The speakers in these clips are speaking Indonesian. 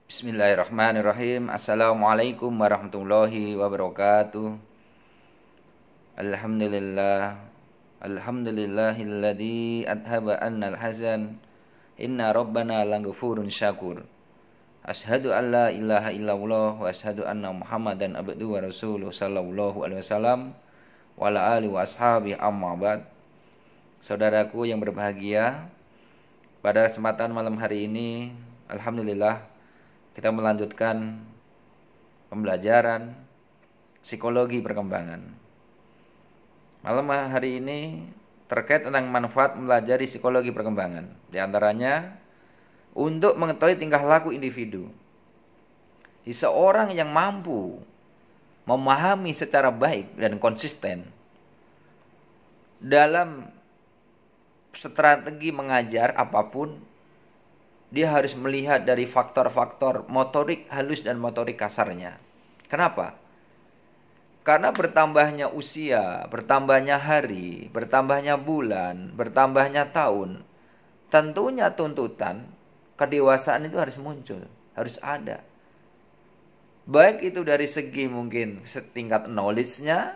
Bismillahirrahmanirrahim. Assalamualaikum warahmatullahi wabarakatuh. Alhamdulillah. Alhamdulillahilladzi adhaba annal hazan. Inna rabbana laghafurun syakur. Asyhadu an la ilaha illallah wa asyhadu anna Muhammadan abduhu wa rasuluh sallallahu alaihi wasallam wa ala alihi wa ashabihi amma ba'd. Saudaraku yang berbahagia, pada kesempatan malam hari ini alhamdulillah kita melanjutkan pembelajaran psikologi perkembangan. Malam hari ini terkait tentang manfaat mempelajari psikologi perkembangan. Di antaranya untuk mengetahui tingkah laku individu. Seseorang yang mampu memahami secara baik dan konsisten dalam strategi mengajar apapun, dia harus melihat dari faktor-faktor motorik halus dan motorik kasarnya. Kenapa? Karena bertambahnya usia, bertambahnya hari, bertambahnya bulan, bertambahnya tahun, tentunya tuntutan kedewasaan itu harus muncul, harus ada. Baik itu dari segi mungkin setingkat knowledge-nya,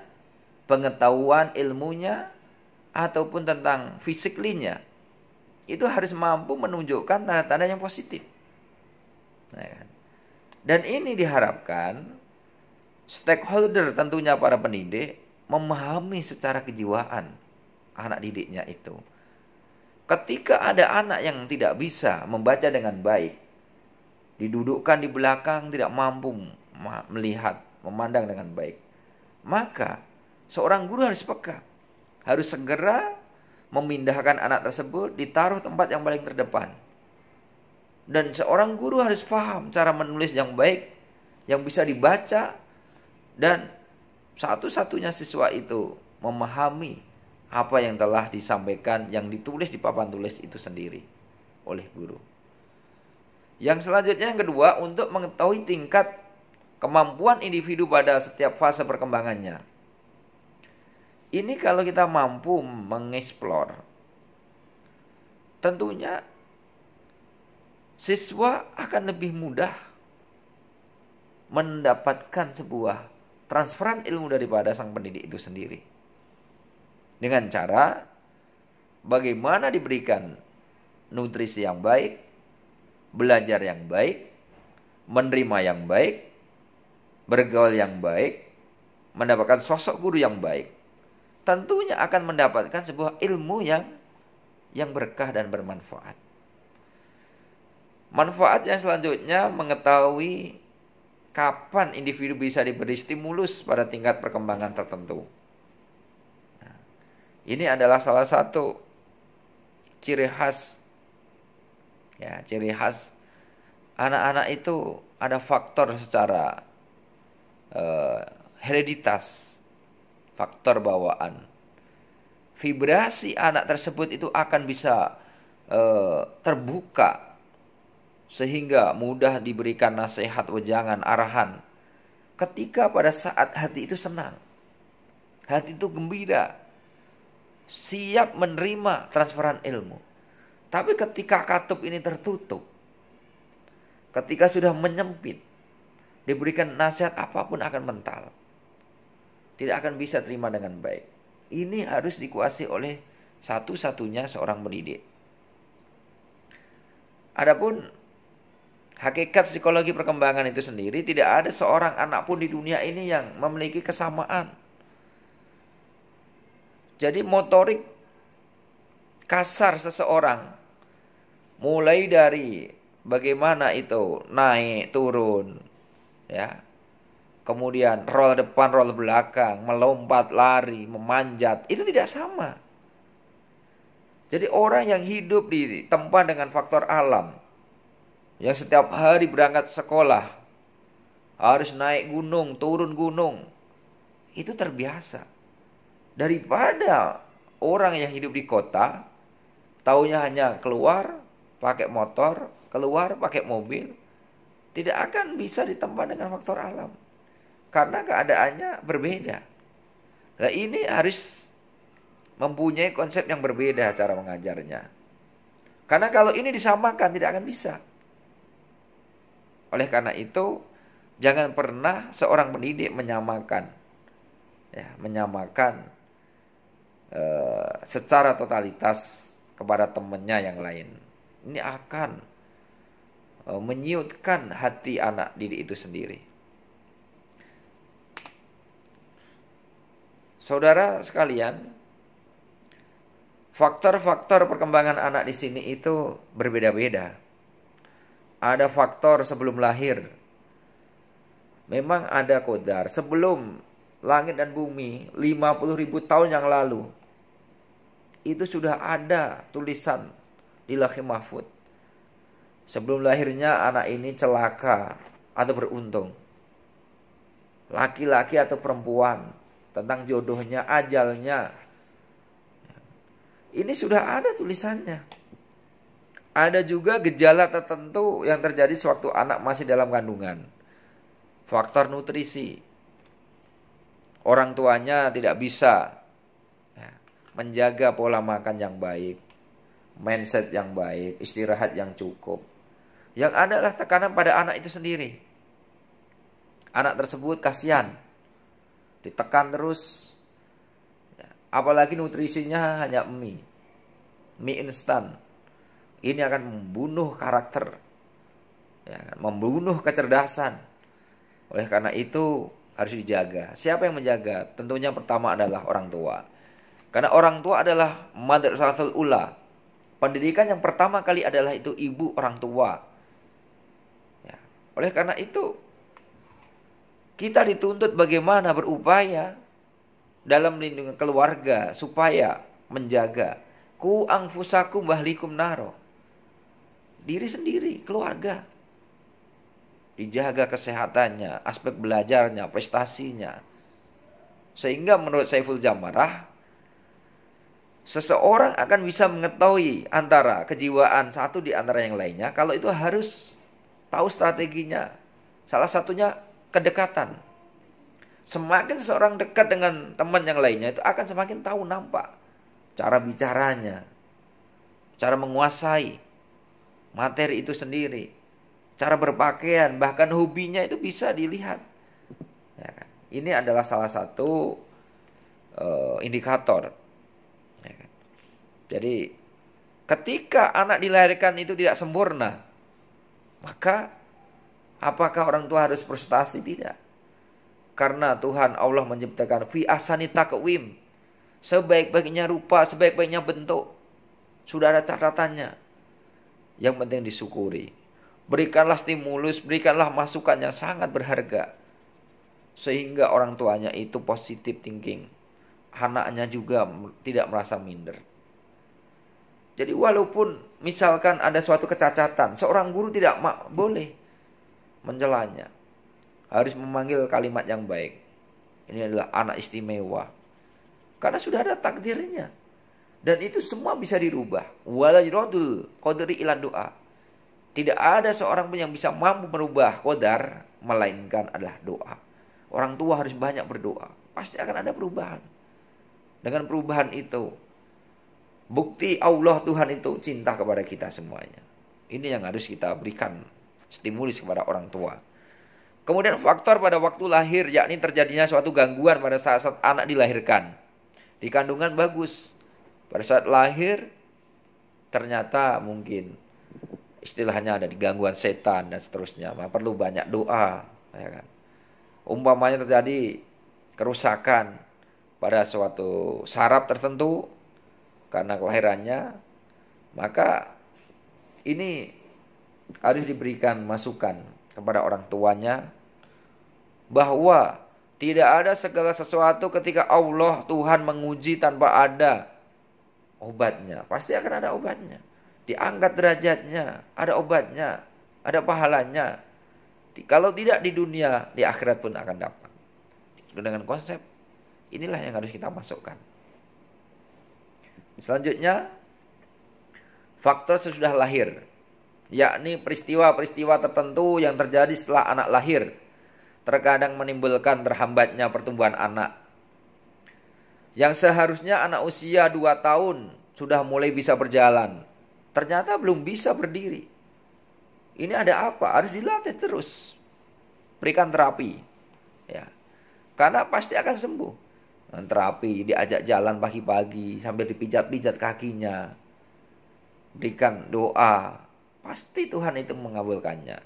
pengetahuan ilmunya, ataupun tentang physically-nya. Itu harus mampu menunjukkan tanda-tanda yang positif. Dan ini diharapkan stakeholder, tentunya para pendidik, memahami secara kejiwaan anak didiknya itu. Ketika ada anak yang tidak bisa membaca dengan baik, didudukkan di belakang, tidak mampu melihat, memandang dengan baik, maka seorang guru harus peka, harus segera memindahkan anak tersebut, ditaruh tempat yang paling terdepan. Dan seorang guru harus paham cara menulis yang baik, yang bisa dibaca, dan satu-satunya siswa itu memahami apa yang telah disampaikan, yang ditulis di papan tulis itu sendiri oleh guru. Yang selanjutnya, yang kedua, untuk mengetahui tingkat kemampuan individu pada setiap fase perkembangannya. Ini kalau kita mampu mengeksplor, tentunya siswa akan lebih mudah mendapatkan sebuah transferan ilmu daripada sang pendidik itu sendiri. Dengan cara bagaimana diberikan nutrisi yang baik, belajar yang baik, menerima yang baik, bergaul yang baik, mendapatkan sosok guru yang baik. Tentunya akan mendapatkan sebuah ilmu yang berkah dan bermanfaat. Manfaat yang selanjutnya, mengetahui kapan individu bisa diberi stimulus pada tingkat perkembangan tertentu. Nah, ini adalah salah satu ciri khas. Ya, ciri khas anak-anak itu ada faktor secara hereditas. Faktor bawaan. Vibrasi anak tersebut itu akan bisa terbuka sehingga mudah diberikan nasihat, wejangan, arahan. Ketika pada saat hati itu senang, hati itu gembira, siap menerima transferan ilmu. Tapi ketika katup ini tertutup, ketika sudah menyempit, diberikan nasihat apapun akan mental. Tidak akan bisa terima dengan baik. Ini harus dikuasai oleh satu-satunya seorang pendidik. Adapun hakikat psikologi perkembangan itu sendiri, tidak ada seorang anak pun di dunia ini yang memiliki kesamaan. Jadi motorik kasar seseorang, mulai dari bagaimana itu naik turun, ya, kemudian roll depan, roll belakang, melompat, lari, memanjat, itu tidak sama. Jadi orang yang hidup di tempat dengan faktor alam, yang setiap hari berangkat sekolah, harus naik gunung, turun gunung, itu terbiasa. Daripada orang yang hidup di kota, taunya hanya keluar pakai motor, keluar pakai mobil, tidak akan bisa ditempa dengan faktor alam. Karena keadaannya berbeda. Nah, ini harus mempunyai konsep yang berbeda cara mengajarnya. Karena kalau ini disamakan tidak akan bisa. Oleh karena itu, jangan pernah seorang pendidik menyamakan, ya, secara totalitas kepada temannya yang lain. Ini akan menyiutkan hati anak didik itu sendiri. Saudara sekalian, faktor-faktor perkembangan anak di sini itu berbeda-beda. Ada faktor sebelum lahir. Memang ada qadar sebelum langit dan bumi 50.000 tahun yang lalu. Itu sudah ada tulisan di Lauhul Mahfuz. Sebelum lahirnya anak ini celaka atau beruntung. Laki-laki atau perempuan, tentang jodohnya, ajalnya. Ini sudah ada tulisannya. Ada juga gejala tertentu yang terjadi sewaktu anak masih dalam kandungan. Faktor nutrisi. Orang tuanya tidak bisa menjaga pola makan yang baik, mindset yang baik, istirahat yang cukup. Yang ada adalah tekanan pada anak itu sendiri. Anak tersebut kasihan, ditekan terus. Apalagi nutrisinya hanya mie instan. Ini akan membunuh karakter, membunuh kecerdasan. Oleh karena itu harus dijaga. Siapa yang menjaga? Tentunya pertama adalah orang tua. Karena orang tua adalah madrasatul ula. Pendidikan yang pertama kali adalah itu ibu, orang tua. Oleh karena itu kita dituntut bagaimana berupaya dalam lindungan keluarga supaya menjaga ku anfusakum wahlikum naro. Diri sendiri, keluarga. Dijaga kesehatannya, aspek belajarnya, prestasinya. Sehingga menurut Saiful Jamarah, seseorang akan bisa mengetahui antara kejiwaan satu di antara yang lainnya kalau itu harus tahu strateginya. Salah satunya kedekatan. Semakin seseorang dekat dengan teman yang lainnya, itu akan semakin tahu nampak cara bicaranya, cara menguasai materi itu sendiri, cara berpakaian, bahkan hobinya itu bisa dilihat. Ya kan? Ini adalah salah satu indikator. Ya kan? Jadi ketika anak dilahirkan itu tidak sempurna, maka apakah orang tua harus frustasi? Tidak. Karena Tuhan Allah menciptakan fi ahsani taqwim, sebaik-baiknya rupa, sebaik-baiknya bentuk. Sudah ada catatannya. Yang penting disyukuri. Berikanlah stimulus, berikanlah masukan yang sangat berharga. Sehingga orang tuanya itu positive thinking. Anaknya juga tidak merasa minder. Jadi walaupun misalkan ada suatu kecacatan, seorang guru tidak boleh mencelanya. Harus memanggil kalimat yang baik. Ini adalah anak istimewa. Karena sudah ada takdirnya. Dan itu semua bisa dirubah. Wala yuradul qadri ila doa. Tidak ada seorang pun yang bisa mampu merubah qadar, melainkan adalah doa. Orang tua harus banyak berdoa. Pasti akan ada perubahan. Dengan perubahan itu, bukti Allah Tuhan itu cinta kepada kita semuanya. Ini yang harus kita berikan stimulus kepada orang tua. Kemudian faktor pada waktu lahir, yakni terjadinya suatu gangguan pada saat anak dilahirkan. Di kandungan bagus. Pada saat lahir, ternyata mungkin istilahnya ada di gangguan setan dan seterusnya. Maka perlu banyak doa. Ya kan? Umpamanya terjadi kerusakan pada suatu saraf tertentu karena kelahirannya, maka ini harus diberikan masukan kepada orang tuanya bahwa tidak ada segala sesuatu ketika Allah Tuhan menguji tanpa ada obatnya. Pasti akan ada obatnya. Diangkat derajatnya, ada obatnya, ada pahalanya. Kalau tidak di dunia, di akhirat pun akan dapat. Dengan konsep inilah yang harus kita masukkan. Selanjutnya, faktor sesudah lahir, yakni peristiwa-peristiwa tertentu yang terjadi setelah anak lahir, terkadang menimbulkan terhambatnya pertumbuhan anak. Yang seharusnya anak usia 2 tahun sudah mulai bisa berjalan, ternyata belum bisa berdiri. Ini ada apa? Harus dilatih terus. Berikan terapi. Ya. Karena pasti akan sembuh. Dengan terapi, diajak jalan pagi-pagi sambil dipijat-pijat kakinya. Berikan doa. Pasti Tuhan itu mengabulkannya.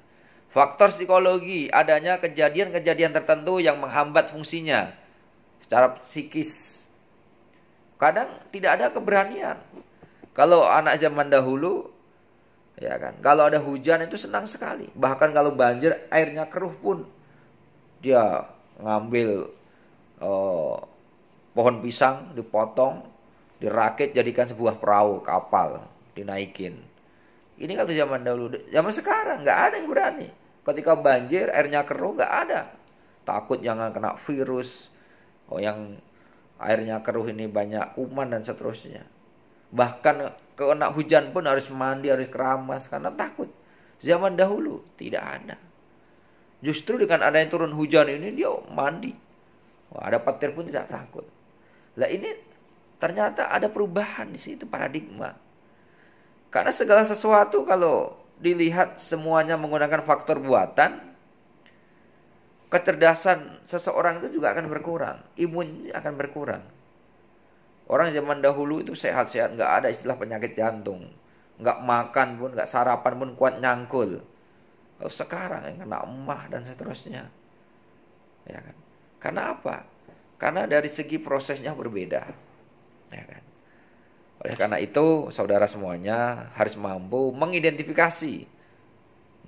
Faktor psikologi, adanya kejadian-kejadian tertentu yang menghambat fungsinya secara psikis. Kadang tidak ada keberanian. Kalau anak zaman dahulu, ya kan, kalau ada hujan itu senang sekali. Bahkan kalau banjir, airnya keruh pun dia ngambil pohon pisang, dipotong, dirakit jadikan sebuah perahu, kapal, dinaikin. Ini kalau zaman dahulu. Zaman sekarang nggak ada yang berani. Ketika banjir, airnya keruh, nggak ada. Takut jangan kena virus. Yang airnya keruh ini banyak kuman dan seterusnya. Bahkan kena hujan pun harus mandi, harus keramas karena takut. Zaman dahulu tidak ada. Justru dengan adanya turun hujan ini dia mandi. Wah, ada petir pun tidak takut. Lah ini ternyata ada perubahan di situ, paradigma. Karena segala sesuatu kalau dilihat semuanya menggunakan faktor buatan, kecerdasan seseorang itu juga akan berkurang, imun akan berkurang. Orang zaman dahulu itu sehat-sehat, nggak ada istilah penyakit jantung, nggak makan pun, nggak sarapan pun kuat nyangkul. Kalau sekarang yang kena emah dan seterusnya, ya kan? Karena apa? Karena dari segi prosesnya berbeda, ya kan? Oleh karena itu, saudara semuanya harus mampu mengidentifikasi,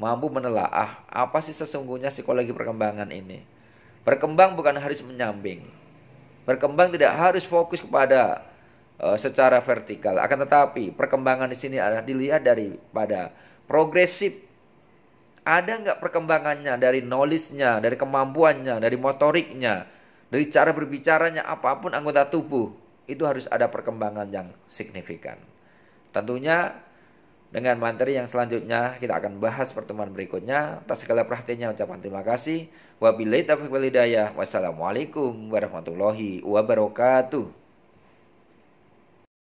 mampu menelaah apa sih sesungguhnya psikologi perkembangan ini. Berkembang bukan harus menyamping. Berkembang tidak harus fokus kepada secara vertikal. Akan tetapi, perkembangan di sini adalah dilihat daripada progresif. Ada nggak perkembangannya dari knowledge-nya, dari kemampuannya, dari motoriknya, dari cara berbicaranya, apapun anggota tubuh. Itu harus ada perkembangan yang signifikan. Tentunya dengan materi yang selanjutnya kita akan bahas pertemuan berikutnya. Atas segala perhatiannya ucapan terima kasih. Wabillahi taufiq wal hidayah. Wassalamualaikum warahmatullahi wabarakatuh.